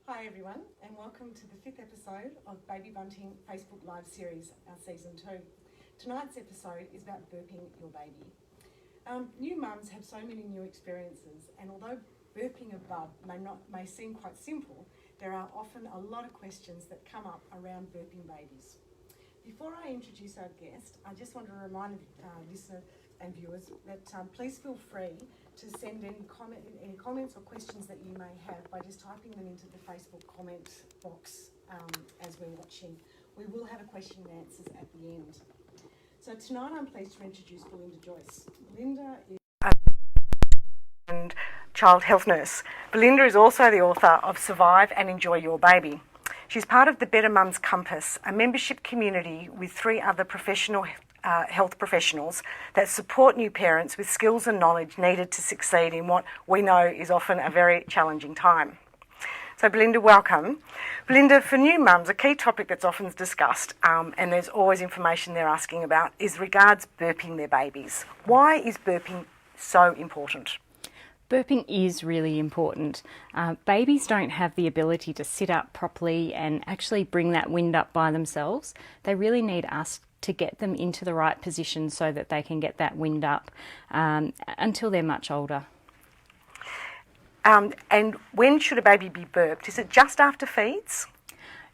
Hi everyone, and welcome to the 5th episode of Baby Bunting Facebook Live Series, our Season 2. Tonight's episode is about burping your baby. New mums have so many new experiences, and although burping a bub may seem quite simple, there are often a lot of questions that come up around burping babies. Before I introduce our guest, I just want to remind listeners and viewers that please feel free to send any comments or questions that you may have by just typing them into the Facebook comment box as we're watching. We will have a question and answers at the end. So tonight I'm pleased to introduce Belinda Joyce. Belinda is a child health nurse. Belinda is also the author of Survive and Enjoy Your Baby. She's part of the Better Mums Compass, a membership community with 3 other professional health professionals that support new parents with skills and knowledge needed to succeed in what we know is often a very challenging time. So Belinda, welcome. Belinda, for new mums, a key topic that's often discussed, and there's always information they're asking about, is regards burping their babies. Why is burping so important? Burping is really important. Babies don't have the ability to sit up properly and actually bring that wind up by themselves. They really need us to get them into the right position so that they can get that wind up until they're much older. And when should a baby be burped? Is it just after feeds?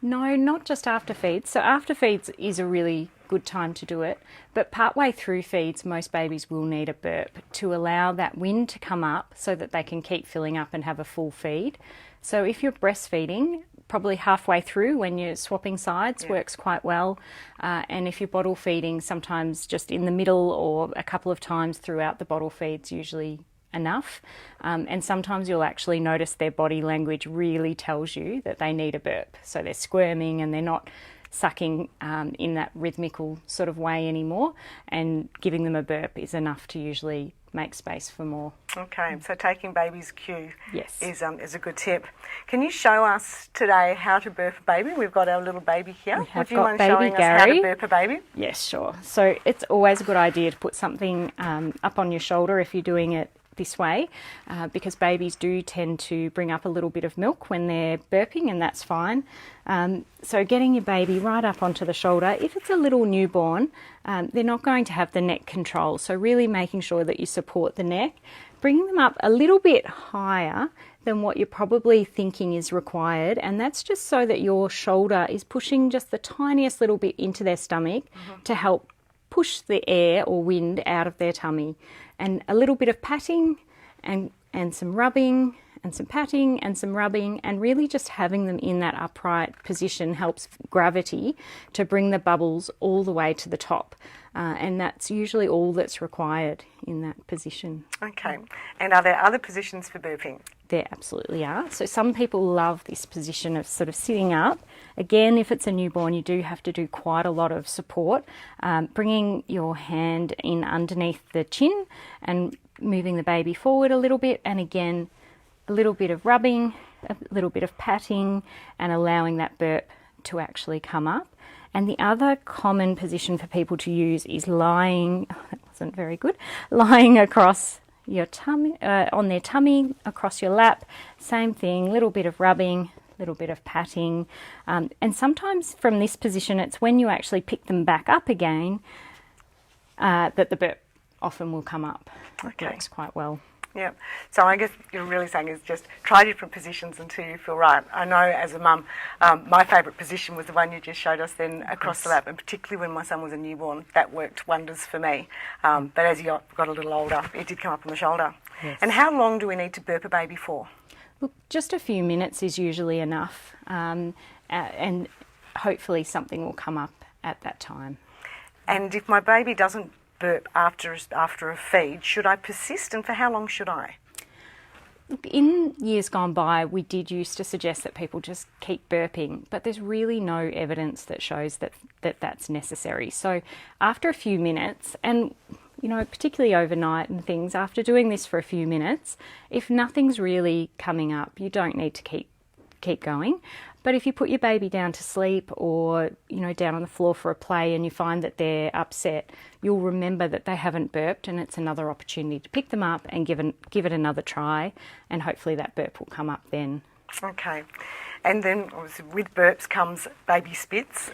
No, not just after feeds. So after feeds is a really good time to do it, but partway through feeds, most babies will need a burp to allow that wind to come up so that they can keep filling up and have a full feed. So if you're breastfeeding, probably halfway through when you're swapping sides works quite well. And if you're bottle feeding, sometimes just in the middle or a couple of times throughout the bottle feed's usually enough. And sometimes you'll actually notice their body language really tells you that they need a burp. So they're squirming and they're not sucking in that rhythmical sort of way anymore, and giving them a burp is enough to usually make space for more. Okay, so taking baby's cue yes. is a good tip. Can you show us today how to burp a baby? We've got our little baby here. Would you mind showing us how to burp a baby? Yes, sure. So it's always a good idea to put something up on your shoulder if you're doing it this way, because babies do tend to bring up a little bit of milk when they're burping, and that's fine. So getting your baby right up onto the shoulder, if it's a little newborn, they're not going to have the neck control, so really making sure that you support the neck, bringing them up a little bit higher than what you're probably thinking is required, and that's just so that your shoulder is pushing just the tiniest little bit into their stomach to help push the air or wind out of their tummy. And a little bit of patting and some rubbing and some patting and some rubbing, and really just having them in that upright position helps gravity to bring the bubbles all the way to the top. And that's usually all that's required in that position. Okay. And are there other positions for burping? There absolutely are. So some people love this position of sort of sitting up. Again, if it's a newborn, you do have to do quite a lot of support. Bringing your hand in underneath the chin and moving the baby forward a little bit. And again, a little bit of rubbing, a little bit of patting, and allowing that burp to actually come up. And the other common position for people to use is lying, that wasn't very good, lying across your tummy, on their tummy, across your lap. Same thing, little bit of rubbing, little bit of patting. And sometimes from this position, it's when you actually pick them back up again that the burp often will come up. Okay. It works quite well. Yeah. So I guess you're really saying is just try different positions until you feel right. I know as a mum, my favourite position was the one you just showed us then across the lap, and particularly when my son was a newborn, that worked wonders for me. But as he got a little older, it did come up on the shoulder. Yes. And how long do we need to burp a baby for? Look, just a few minutes is usually enough, and hopefully something will come up at that time. And if my baby doesn't burp after a feed, should I persist, and for how long should I? Look, in years gone by, we did used to suggest that people just keep burping, but there's really no evidence that shows that that's necessary. So after a few minutes, and you know, particularly overnight and things, after doing this for a few minutes, if nothing's really coming up, you don't need to keep going. But if you put your baby down to sleep, or you know, down on the floor for a play, and you find that they're upset, you'll remember that they haven't burped, and it's another opportunity to pick them up and give it another try, and hopefully that burp will come up then. Okay. And then obviously with burps comes baby spits.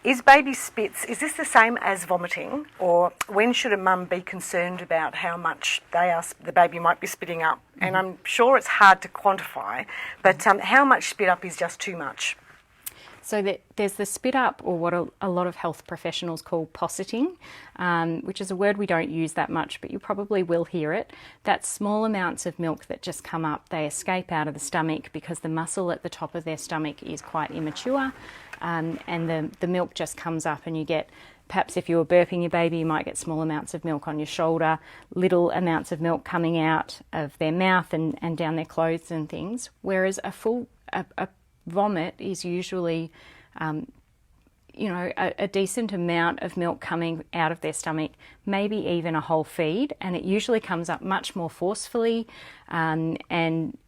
Is baby spits, is this the same as vomiting, or when should a mum be concerned about how much the baby might be spitting up? And I'm sure it's hard to quantify, but how much spit up is just too much? So there's the spit up, or what a lot of health professionals call posseting, which is a word we don't use that much, but you probably will hear it. That's small amounts of milk that just come up. They escape out of the stomach because the muscle at the top of their stomach is quite immature, and the milk just comes up, and you get, perhaps if you were burping your baby, you might get small amounts of milk on your shoulder, little amounts of milk coming out of their mouth and down their clothes and things, whereas a vomit is usually, a decent amount of milk coming out of their stomach, maybe even a whole feed, and it usually comes up much more forcefully, and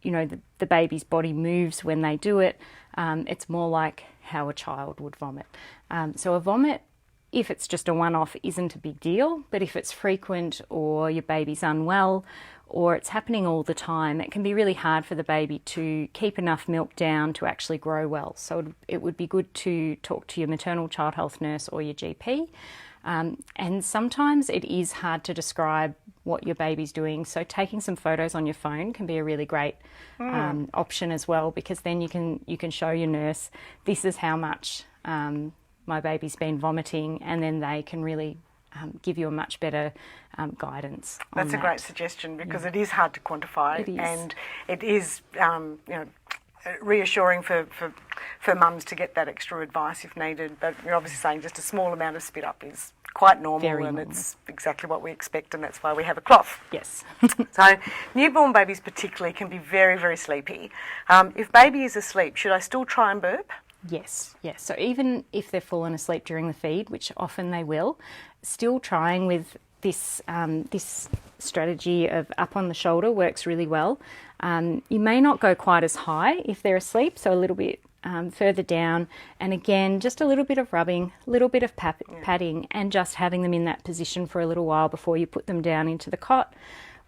the baby's body moves when they do it. It's more like how a child would vomit. So a vomit, if it's just a one-off, isn't a big deal, but if it's frequent, or your baby's unwell, or it's happening all the time, it can be really hard for the baby to keep enough milk down to actually grow well. So it would be good to talk to your maternal child health nurse or your GP. And sometimes it is hard to describe what your baby's doing. So taking some photos on your phone can be a really great option as well, because then you can show your nurse, this is how much my baby's been vomiting, and then they can really give you a much better guidance on That's a great suggestion, because it is hard to quantify, and it is reassuring for mums to get that extra advice if needed. But you're obviously saying just a small amount of spit up is quite normal, and it's exactly what we expect, and that's why we have a cloth. Yes. So newborn babies particularly can be very, very sleepy. If baby is asleep, should I still try and burp? Yes. So even if they've fallen asleep during the feed, which often they will, still trying with this strategy of up on the shoulder works really well. You may not go quite as high if they're asleep, so a little bit further down, and again just a little bit of rubbing, a little bit of patting, and just having them in that position for a little while before you put them down into the cot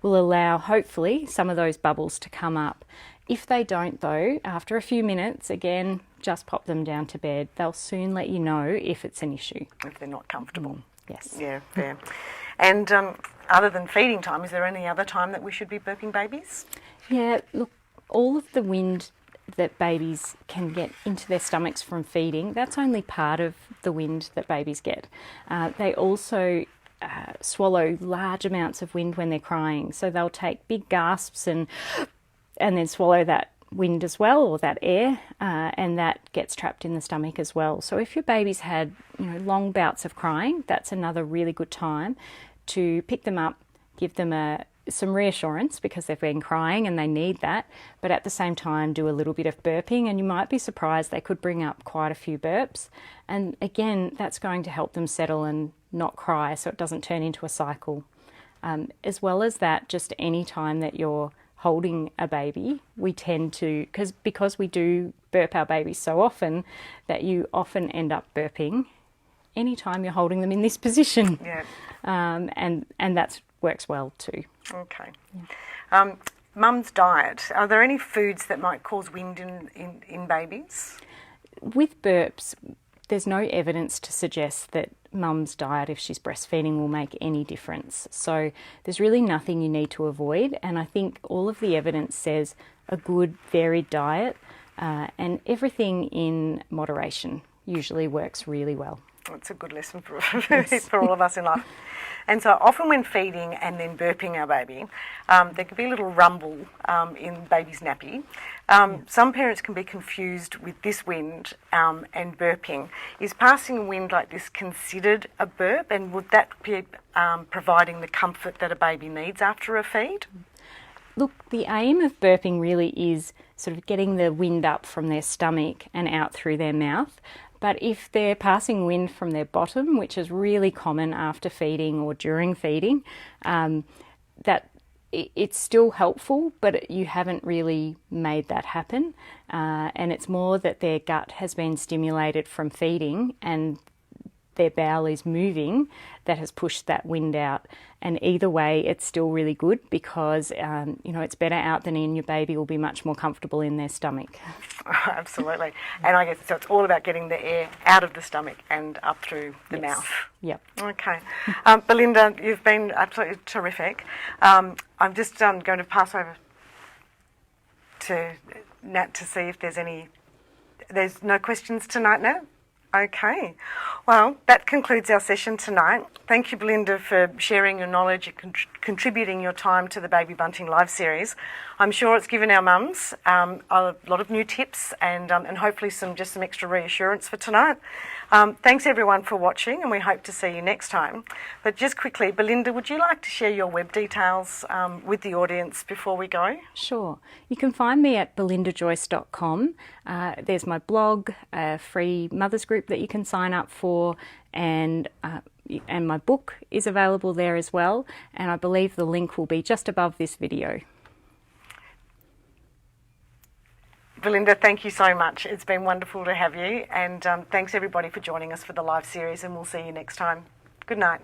will allow, hopefully, some of those bubbles to come up. If they don't though, after a few minutes, again, just pop them down to bed. They'll soon let you know if it's an issue. If they're not comfortable. Yes. Yeah, fair. And other than feeding time, is there any other time that we should be burping babies? Yeah, look, all of the wind that babies can get into their stomachs from feeding, that's only part of the wind that babies get. They also swallow large amounts of wind when they're crying. So they'll take big gasps and then swallow that wind as well, or that air, and that gets trapped in the stomach as well. So if your baby's had long bouts of crying, that's another really good time to pick them up, give them some reassurance because they've been crying and they need that, but at the same time do a little bit of burping, and you might be surprised they could bring up quite a few burps, and again that's going to help them settle and not cry so it doesn't turn into a cycle. As well as that, just any time that you're holding a baby, we tend to, because we do burp our babies so often, that you often end up burping anytime you're holding them in this position. Yeah. And that works well too. Okay. Yeah. Mum's diet. Are there any foods that might cause wind in babies? With burps, there's no evidence to suggest that mum's diet, if she's breastfeeding, will make any difference. So there's really nothing you need to avoid, and I think all of the evidence says a good varied diet and everything in moderation usually works really well. It's a good lesson for all of us in life. And so often when feeding and then burping our baby, there can be a little rumble in baby's nappy. Some parents can be confused with this wind and burping. Is passing wind like this considered a burp, and would that be providing the comfort that a baby needs after a feed? Look, the aim of burping really is sort of getting the wind up from their stomach and out through their mouth. But if they're passing wind from their bottom, which is really common after feeding or during feeding, that it's still helpful, but you haven't really made that happen. And it's more that their gut has been stimulated from feeding, and their bowel is moving that has pushed that wind out. And either way, it's still really good because, it's better out than in. Your baby will be much more comfortable in their stomach. Absolutely. And I guess so it's all about getting the air out of the stomach and up through the mouth. Yep. Okay. Belinda, you've been absolutely terrific. I'm just going to pass over to Nat to see if there's no questions tonight, Nat? Okay. Well, that concludes our session tonight. Thank you, Belinda, for sharing your knowledge and contributing your time to the Baby Bunting Live series. I'm sure it's given our mums a lot of new tips and hopefully some extra reassurance for tonight. Thanks everyone for watching, and we hope to see you next time. But just quickly, Belinda, would you like to share your web details with the audience before we go? Sure. You can find me at belindajoyce.com. There's my blog, a free mothers group that you can sign up for, and my book is available there as well. And I believe the link will be just above this video. Belinda, thank you so much. It's been wonderful to have you, and thanks everybody for joining us for the live series, and we'll see you next time. Good night.